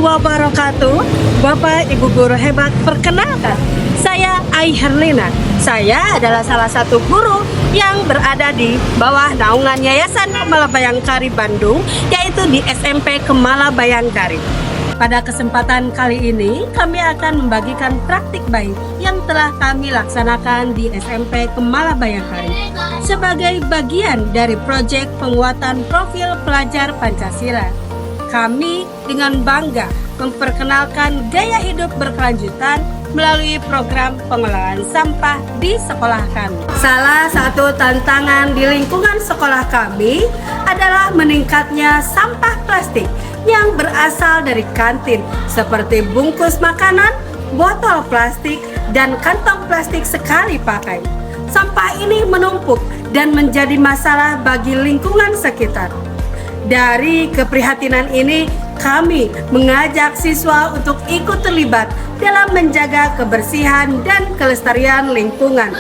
wabarakatuh. Bapak Ibu guru hebat, perkenalkan, saya Ai Herlina. Saya adalah salah satu guru yang berada di bawah naungan Yayasan Kemala Bayangkari Bandung, yaitu di SMP Kemala Bayangkari. Pada kesempatan kali ini, kami akan membagikan praktik baik yang telah kami laksanakan di SMP Kemala Bayangkari sebagai bagian dari proyek penguatan profil pelajar Pancasila. Kami dengan bangga memperkenalkan gaya hidup berkelanjutan melalui program pengelolaan sampah di sekolah kami. Salah satu tantangan di lingkungan sekolah kami adalah meningkatnya sampah plastik yang berasal dari kantin seperti bungkus makanan, botol plastik, dan kantong plastik sekali pakai. Sampah ini menumpuk dan menjadi masalah bagi lingkungan sekitar. Dari keprihatinan ini, kami mengajak siswa untuk ikut terlibat dalam menjaga kebersihan dan kelestarian lingkungan,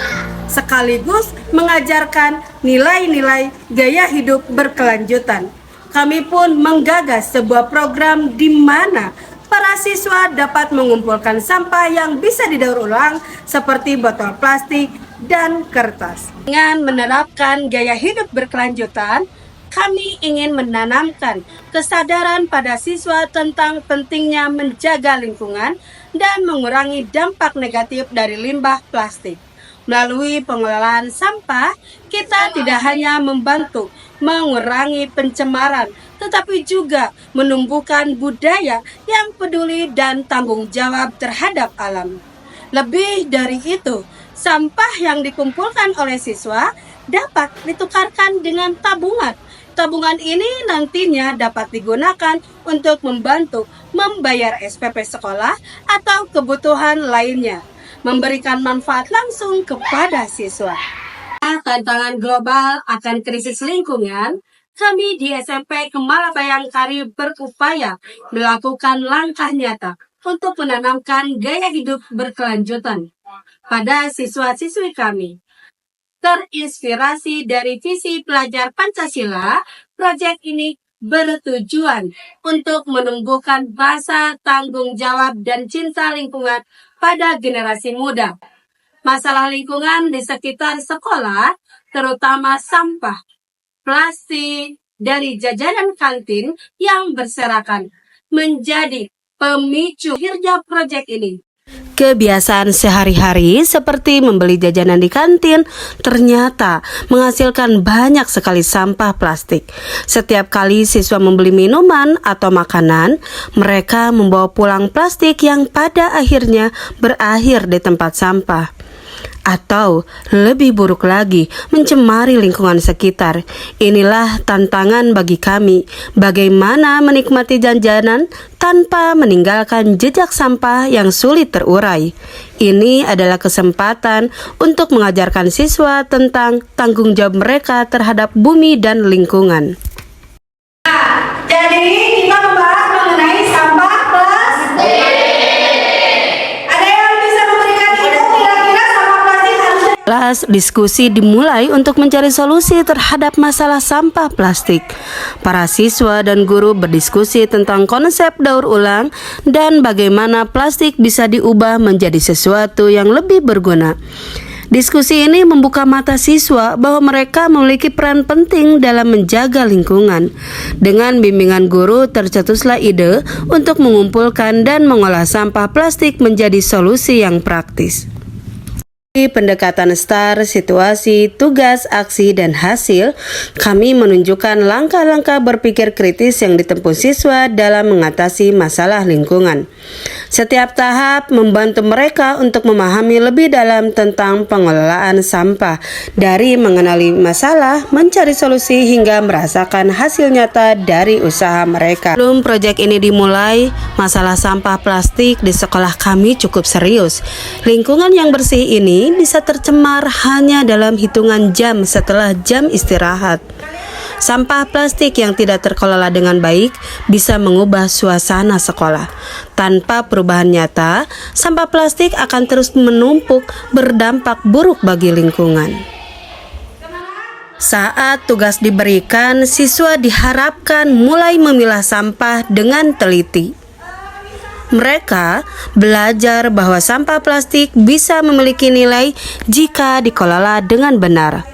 sekaligus mengajarkan nilai-nilai gaya hidup berkelanjutan. Kami pun menggagas sebuah program di mana para siswa dapat mengumpulkan sampah yang bisa didaur ulang seperti botol plastik dan kertas. Dengan menerapkan gaya hidup berkelanjutan, kami ingin menanamkan kesadaran pada siswa tentang pentingnya menjaga lingkungan dan mengurangi dampak negatif dari limbah plastik. Melalui pengelolaan sampah, kita tidak hanya membantu mengurangi pencemaran, tetapi juga menumbuhkan budaya yang peduli dan tanggung jawab terhadap alam. Lebih dari itu, sampah yang dikumpulkan oleh siswa dapat ditukarkan dengan tabungan. Tabungan ini nantinya dapat digunakan untuk membantu membayar SPP sekolah atau kebutuhan lainnya, memberikan manfaat langsung kepada siswa. Tantangan global akan krisis lingkungan, kami di SMP Kemala Bayangkari berupaya melakukan langkah nyata untuk menanamkan gaya hidup berkelanjutan pada siswa-siswi kami. Terinspirasi dari visi pelajar Pancasila, proyek ini bertujuan untuk menumbuhkan rasa tanggung jawab dan cinta lingkungan pada generasi muda. Masalah lingkungan di sekitar sekolah, terutama sampah, plastik, dari jajanan kantin yang berserakan, menjadi pemicu kerja proyek ini. Kebiasaan sehari-hari seperti membeli jajanan di kantin ternyata menghasilkan banyak sekali sampah plastik. Setiap kali siswa membeli minuman atau makanan, mereka membawa pulang plastik yang pada akhirnya berakhir di tempat sampah. Atau lebih buruk lagi, mencemari lingkungan sekitar. Inilah tantangan bagi kami, bagaimana menikmati jajanan tanpa meninggalkan jejak sampah yang sulit terurai. Ini adalah kesempatan untuk mengajarkan siswa tentang tanggung jawab mereka terhadap bumi dan lingkungan. Jadi kita membahas mengenai sampah plastik. Diskusi dimulai untuk mencari solusi terhadap masalah sampah plastik. Para siswa dan guru berdiskusi tentang konsep daur ulang dan bagaimana plastik bisa diubah menjadi sesuatu yang lebih berguna. Diskusi ini membuka mata siswa bahwa mereka memiliki peran penting dalam menjaga lingkungan. Dengan bimbingan guru, tercetuslah ide untuk mengumpulkan dan mengolah sampah plastik menjadi solusi yang praktis. Di pendekatan STAR, situasi, tugas, aksi, dan hasil, kami menunjukkan langkah-langkah berpikir kritis yang ditempuh siswa dalam mengatasi masalah lingkungan. Setiap tahap membantu mereka untuk memahami lebih dalam tentang pengelolaan sampah, dari mengenali masalah, mencari solusi, hingga merasakan hasil nyata dari usaha mereka. Sebelum proyek ini dimulai, masalah sampah plastik di sekolah kami cukup serius. Lingkungan yang bersih ini bisa tercemar hanya dalam hitungan jam setelah jam istirahat. Sampah plastik yang tidak terkelola dengan baik bisa mengubah suasana sekolah. Tanpa perubahan nyata, sampah plastik akan terus menumpuk, berdampak buruk bagi lingkungan. Saat tugas diberikan, siswa diharapkan mulai memilah sampah dengan teliti. Mereka belajar bahwa sampah plastik bisa memiliki nilai jika dikelola dengan benar.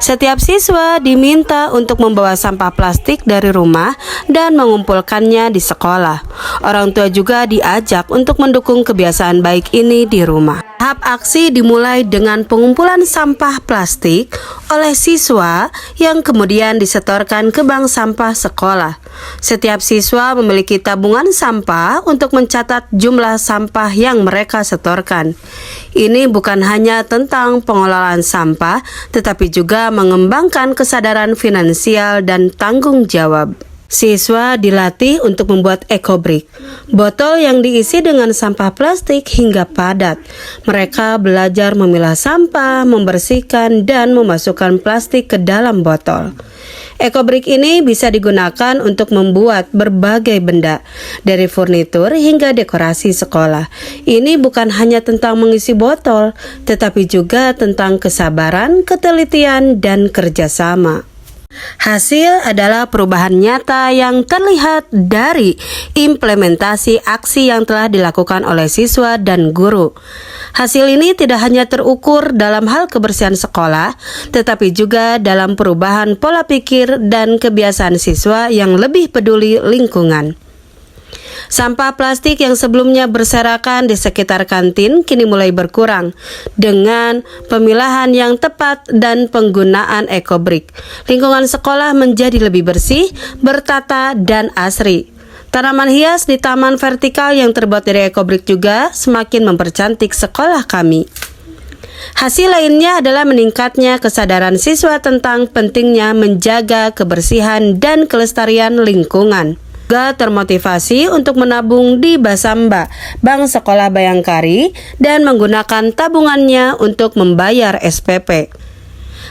Setiap siswa diminta untuk membawa sampah plastik dari rumah dan mengumpulkannya di sekolah. Orang tua juga diajak untuk mendukung kebiasaan baik ini di rumah. Tahap aksi dimulai dengan pengumpulan sampah plastik oleh siswa yang kemudian disetorkan ke bank sampah sekolah. Setiap siswa memiliki tabungan sampah untuk mencatat jumlah sampah yang mereka setorkan. Ini bukan hanya tentang pengelolaan sampah, tetapi juga mengembangkan kesadaran finansial dan tanggung jawab. Siswa dilatih untuk membuat ekobrik, botol yang diisi dengan sampah plastik hingga padat. Mereka belajar memilah sampah, membersihkan, dan memasukkan plastik ke dalam botol. Ekobrik ini bisa digunakan untuk membuat berbagai benda, dari furnitur hingga dekorasi sekolah. Ini bukan hanya tentang mengisi botol, tetapi juga tentang kesabaran, ketelitian, dan kerjasama. Hasil adalah perubahan nyata yang terlihat dari implementasi aksi yang telah dilakukan oleh siswa dan guru. Hasil ini tidak hanya terukur dalam hal kebersihan sekolah, tetapi juga dalam perubahan pola pikir dan kebiasaan siswa yang lebih peduli lingkungan. Sampah plastik yang sebelumnya berserakan di sekitar kantin kini mulai berkurang dengan pemilahan yang tepat dan penggunaan ekobrik. Lingkungan sekolah menjadi lebih bersih, bertata, dan asri. Tanaman hias di taman vertikal yang terbuat dari ekobrik juga semakin mempercantik sekolah kami. Hasil lainnya adalah meningkatnya kesadaran siswa tentang pentingnya menjaga kebersihan dan kelestarian lingkungan. Juga termotivasi untuk menabung di Basamba, Bank Sekolah Bayangkari, dan menggunakan tabungannya untuk membayar SPP.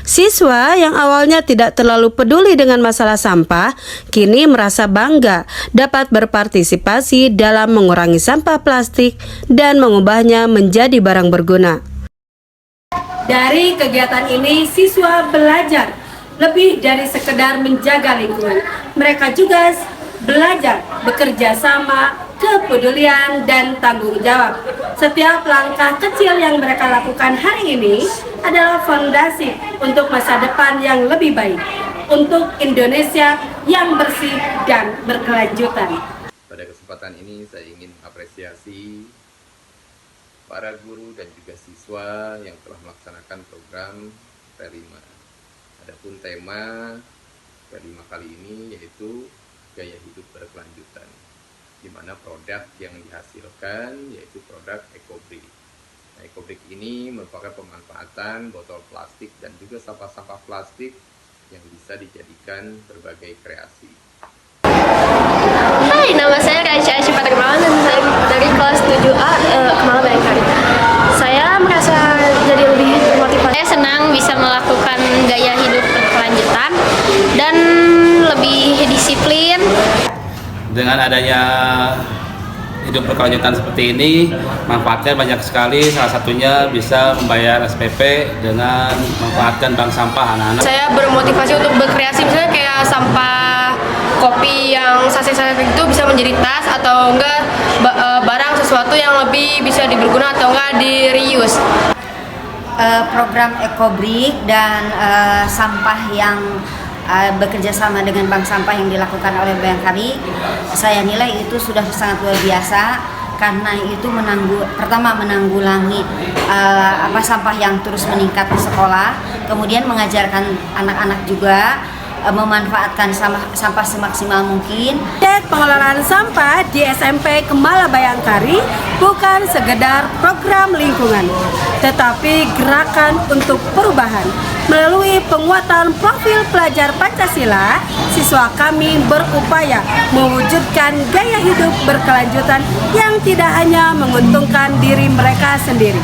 Siswa yang awalnya tidak terlalu peduli dengan masalah sampah, kini merasa bangga dapat berpartisipasi dalam mengurangi sampah plastik dan mengubahnya menjadi barang berguna. Dari kegiatan ini, siswa belajar lebih dari sekedar menjaga lingkungan. Mereka juga belajar bekerja sama, kepedulian, dan tanggung jawab. Setiap langkah kecil yang mereka lakukan hari ini adalah fondasi untuk masa depan yang lebih baik, untuk Indonesia yang bersih dan berkelanjutan. Pada kesempatan ini saya ingin apresiasi para guru dan juga siswa yang telah melaksanakan program P5. Adapun tema P5 kali ini yaitu gaya hidup berkelanjutan, di mana produk yang dihasilkan yaitu produk ekobrik. Nah, ekobrik ini merupakan pemanfaatan botol plastik dan juga sampah-sampah plastik yang bisa dijadikan berbagai kreasi. Hai, nama saya Raisya Asyifa Dermawan dan saya dari kelas 7A Kemala Bayangkari. Saya merasa jadi lebih termotivasi. Saya senang bisa melakukan gaya hidup berkelanjutan dan lebih disiplin. Dengan adanya hidup berkelanjutan seperti ini, manfaatnya banyak sekali. Salah satunya bisa membayar SPP dengan memanfaatkan bank sampah anak-anak. Saya bermotivasi untuk berkreasi, misalnya kayak sampah kopi yang sachet-sachet itu bisa menjadi tas atau enggak barang sesuatu yang lebih bisa diberguna atau enggak di reuse. Program ekobrik dan sampah yang bekerja sama dengan bank sampah yang dilakukan oleh Bayangkari, saya nilai itu sudah sangat luar biasa karena itu pertama menanggulangi sampah yang terus meningkat di sekolah, kemudian mengajarkan anak-anak juga memanfaatkan sampah semaksimal mungkin. Proyek pengelolaan sampah di SMP Kemala Bayangkari bukan sekedar program lingkungan, tetapi gerakan untuk perubahan. Melalui penguatan profil pelajar Pancasila, siswa kami berupaya mewujudkan gaya hidup berkelanjutan yang tidak hanya menguntungkan diri mereka sendiri,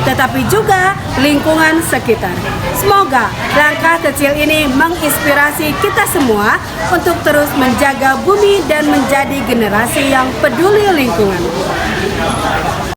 tetapi juga lingkungan sekitar. Semoga langkah kecil ini menginspirasi kita semua untuk terus menjaga bumi dan menjadi generasi yang peduli lingkungan.